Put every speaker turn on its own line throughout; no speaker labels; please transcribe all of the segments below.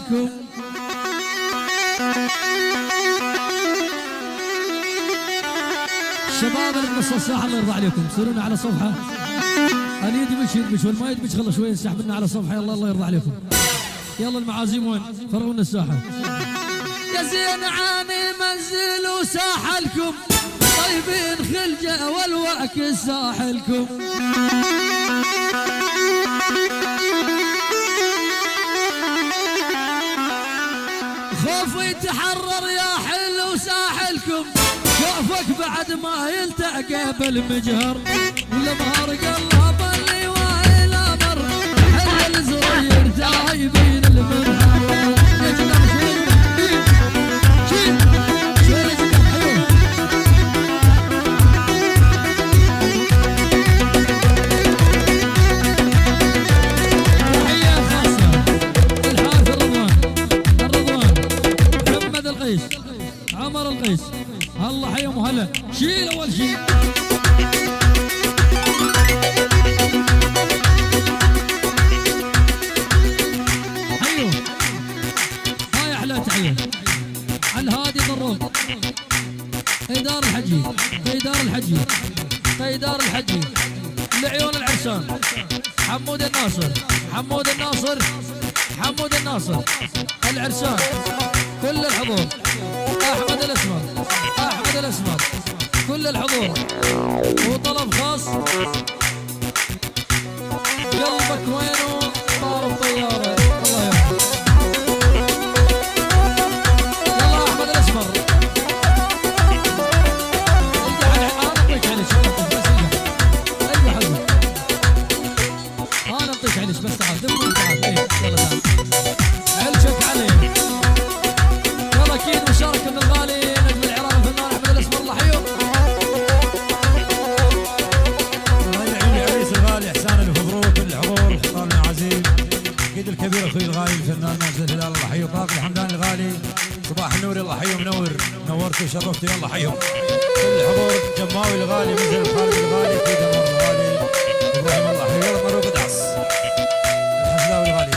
ساحلكم. الشباب اللي بنص الساحه الله يرضى عليكم سيرونا على صفحه. اليد يدبش والما يدبش خلص شوي نسحب لنا على صفحه. يلا الله يرضى عليكم. يلا المعازيم وين؟ فرغونا الساحه. يا زين عاني منزل وساحلكم طيبين خلجه والواكس ساحلكم. خوف يتحرر يا حلو ساحلكم شوفك بعد ما يلتقى بالمجهر والمهر قلب اللي وايل امر حل الزرير تايبين المنهر. عمر القيس الله حيهم وهلا شيل اول شيء. حيو هاي احلى تحيه على الهادي ضروب قيدار الحجي قيدار الحجي قيدار الحجي لعيون العرسان حمود الناصر حمود الناصر حمود الناصر العرسان كل الحضور احمد الاسمر احمد الاسمر كل الحضور وطلب خاص قلبك وينه طار الطياره الله يرحمه. يلا احمد الاسمر انا اعطيك عليش بس ايوه حبيبي انا اعطيك عليش بس تعال دم تعال ايه يلا تعال علشك عليه. يلا اكيد مشاركه من الغالي نجم العراق الفنان احمد الاسمر الله حيهم.
الله يعين العريس الغالي احسان الف مبروك كل الحضور خطاب العزيز اكيد الكبير اخوي الغالي الفنان ماجد الهلال الله حيه. طاق الحمدان الغالي صباح النور الله حيه منور نورتوا وشرفتوا يلا حيهم كل الحضور. جماوي الغالي مثل خالد الغالي اكيد امر الغالي ابراهيم الله حيه. يلا مروق دعس الحسلاوي الغالي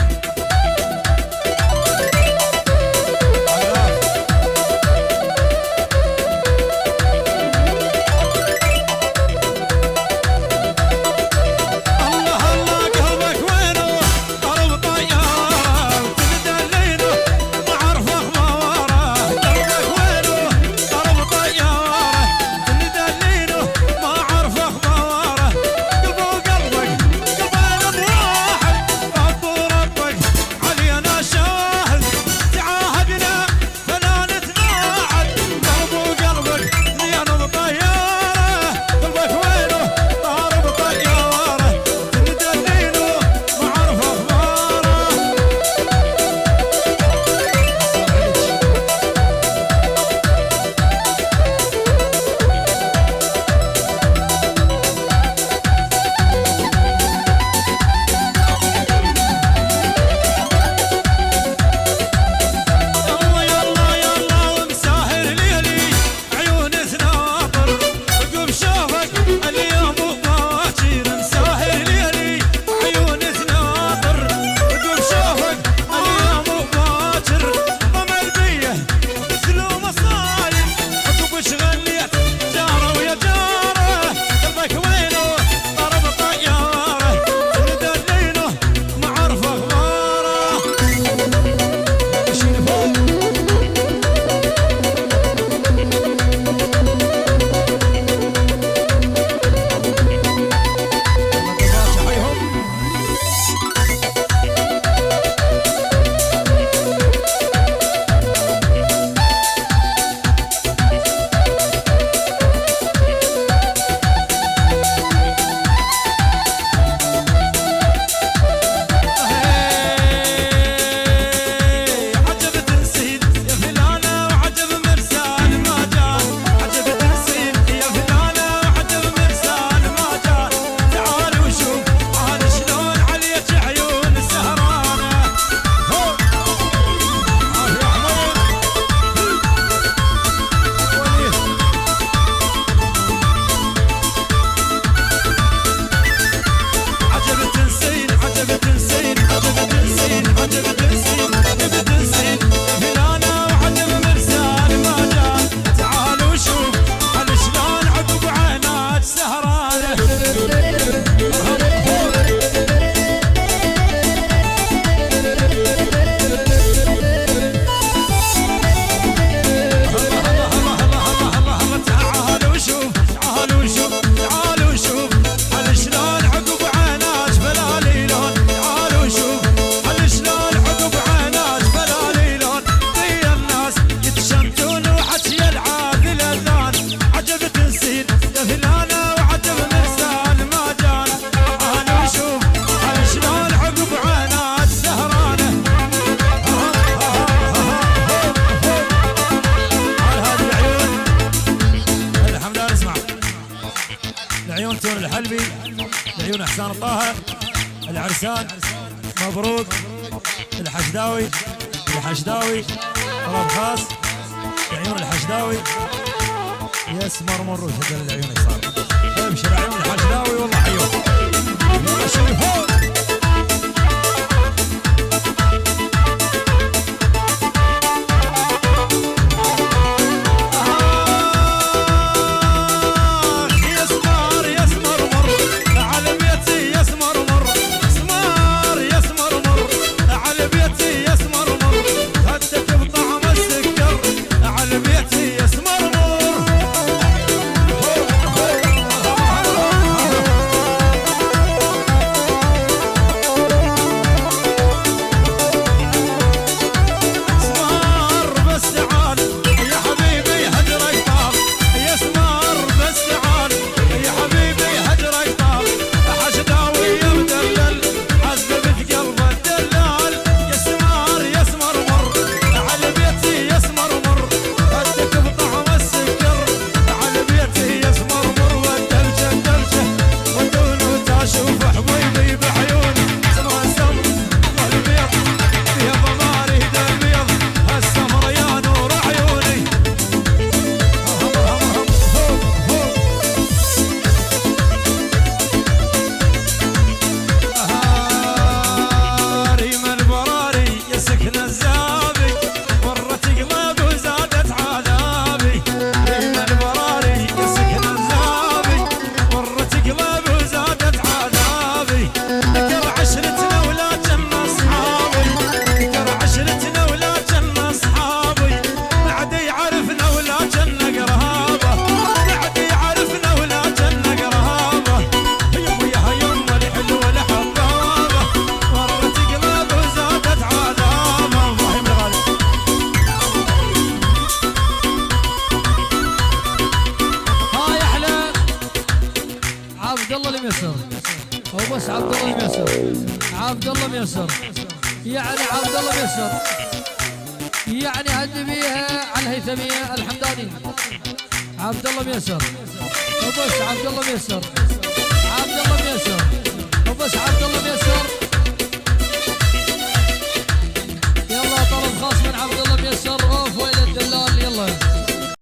احسان طه العرسان مبروك الحشداوي طلب خاص عيون الحشداوي يسمر مر وشدل العيون يصار ابشر عيون الحشداوي والله حيوك يلا شريفون
يعني عبد الله ميسر يعني هدي بيها على الهيثميه الحمداني عبد الله ميسر وبس عبد الله ميسر وبس عبد الله ميسر يلا طلب خاص